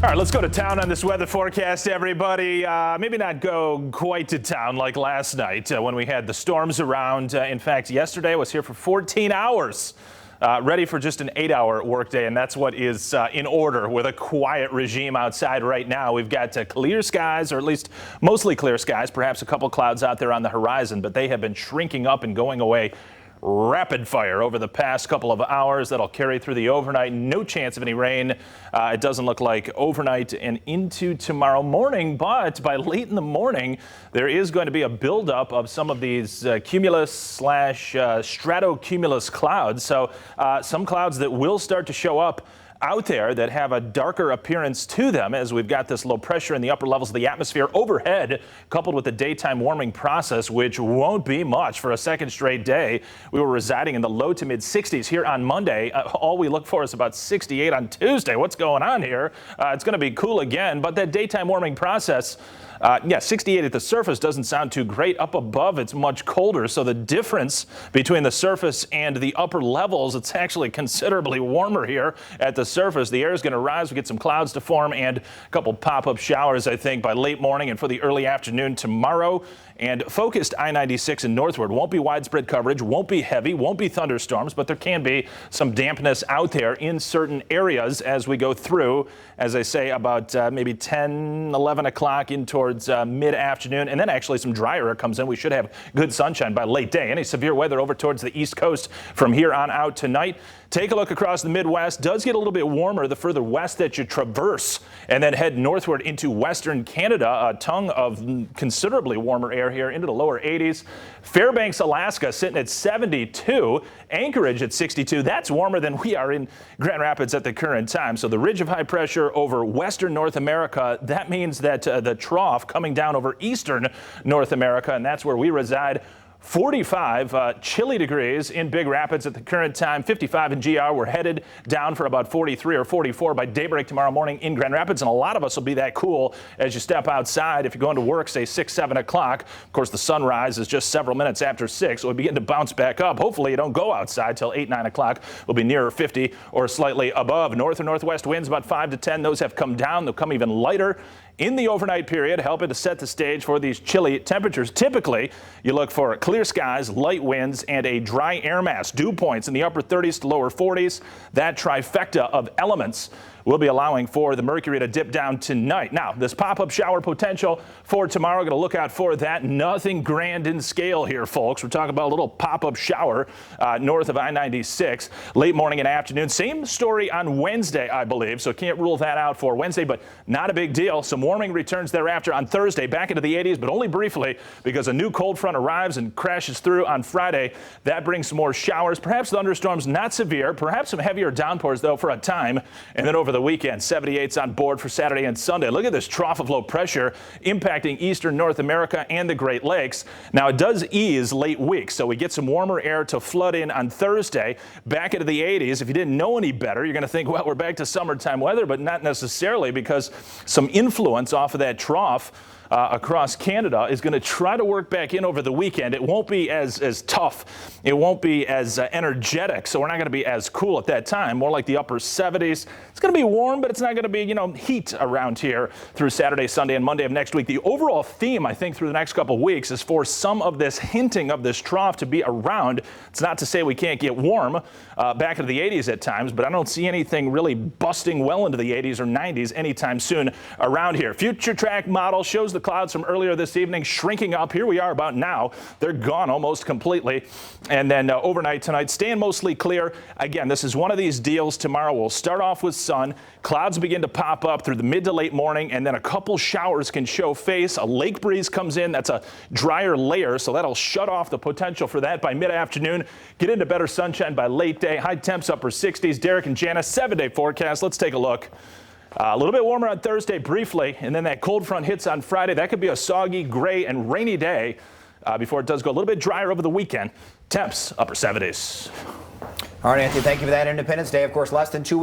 All right, let's go to town on this weather forecast, everybody. Maybe not go quite to town like last night when we had the storms around. In fact, yesterday I was here for 14 hours, ready for just an 8-hour workday, and that's what is in order with a quiet regime outside right now. We've got clear skies, or at least mostly clear skies, perhaps a couple clouds out there on the horizon, but they have been shrinking up and going away rapid fire over the past couple of hours. That'll carry through the overnight. No chance of any rain. It doesn't look like overnight and into tomorrow morning, but by late in the morning, there is going to be a buildup of some of these cumulus slash stratocumulus clouds. So some clouds that will start to show up out there that have a darker appearance to them as we've got this low pressure in the upper levels of the atmosphere overhead, coupled with the daytime warming process, which won't be much for a second straight day. We were residing in the low to mid 60s here on Monday. All we look for is about 68 on Tuesday. What's going on here? It's going to be cool again, but that daytime warming process, 68 at the surface doesn't sound too great. Up above, it's much colder. So the difference between the surface and the upper levels, it's actually considerably warmer here at the surface. The air is going to rise. We get some clouds to form and a couple pop-up showers, I think, by late morning and for the early afternoon tomorrow. And focused I-96 and northward. Won't be widespread coverage, won't be heavy, won't be thunderstorms, but there can be some dampness out there in certain areas as we go through, as I say, about maybe 10, 11 o'clock in towards mid-afternoon. And then actually some drier air comes in. We should have good sunshine by late day. Any severe weather over towards the East Coast from here on out tonight. Take a look across the Midwest. Does get a little bit warmer the further west that you traverse and then head northward into western Canada. A tongue of considerably warmer air here into the lower 80s. Fairbanks, Alaska sitting at 72. Anchorage at 62. That's warmer than we are in Grand Rapids at the current time. So the ridge of high pressure over western North America, that means that the trough coming down over eastern North America, and that's where we reside. 45 chilly degrees in Big Rapids at the current time. 55 in GR. We're headed down for about 43 or 44 by daybreak tomorrow morning in Grand Rapids, and a lot of us will be that cool as you step outside. If you're going to work, say 6, 7 o'clock. Of course, the sunrise is just several minutes after 6, so we begin to bounce back up. Hopefully, you don't go outside till 8, 9 o'clock. We'll be nearer 50 or slightly above. North or northwest winds about 5 to 10. Those have come down. They'll come even lighter in the overnight period, helping to set the stage for these chilly temperatures. Typically, you look for clear skies, light winds, and a dry air mass. Dew points in the upper 30s to lower 40s. That trifecta of elements will be allowing for the mercury to dip down tonight. Now, this pop-up shower potential for tomorrow, going to look out for that. Nothing grand in scale here, folks. We're talking about a little pop-up shower north of I-96, late morning and afternoon. Same story on Wednesday, I believe, so can't rule that out for Wednesday, but not a big deal. Some warming returns thereafter on Thursday, back into the 80s, but only briefly because a new cold front arrives and crashes through on Friday. That brings some more showers, perhaps thunderstorms, not severe, perhaps some heavier downpours, though, for a time. And then over the weekend, 78's on board for Saturday and Sunday. Look at this trough of low pressure impacting eastern North America and the Great Lakes. Now, it does ease late week, so we get some warmer air to flood in on Thursday, back into the 80s. If you didn't know any better, you're going to think, well, we're back to summertime weather, but not necessarily, because some influence off of that trough across Canada is going to try to work back in over the weekend. It won't be as tough. It won't be as energetic, so we're not going to be as cool at that time. More like the upper 70s. It's going to be warm, but it's not going to be, heat around here through Saturday, Sunday, and Monday of next week. The overall theme, I think, through the next couple of weeks is for some of this hinting of this trough to be around. It's not to say we can't get warm back into the 80s at times, but I don't see anything really busting well into the 80s or 90s anytime soon around here. Future track model shows the clouds from earlier this evening shrinking up. Here we are about now. They're gone almost completely. And then overnight tonight, staying mostly clear. Again, this is one of these deals. Tomorrow we'll start off with sun. Clouds begin to pop up through the mid to late morning, and then a couple showers can show face. A lake breeze comes in. That's a drier layer, so that'll shut off the potential for that by mid-afternoon. Get into better sunshine by late day. High temps upper 60s. Derek and Jana, 7-day forecast. Let's take a look. A little bit warmer on Thursday briefly, and then that cold front hits on Friday. That could be a soggy, gray, and rainy day before it does go a little bit drier over the weekend. Temps upper 70s. All right, Anthony, thank you for that. Independence Day, of course, less than 2 weeks.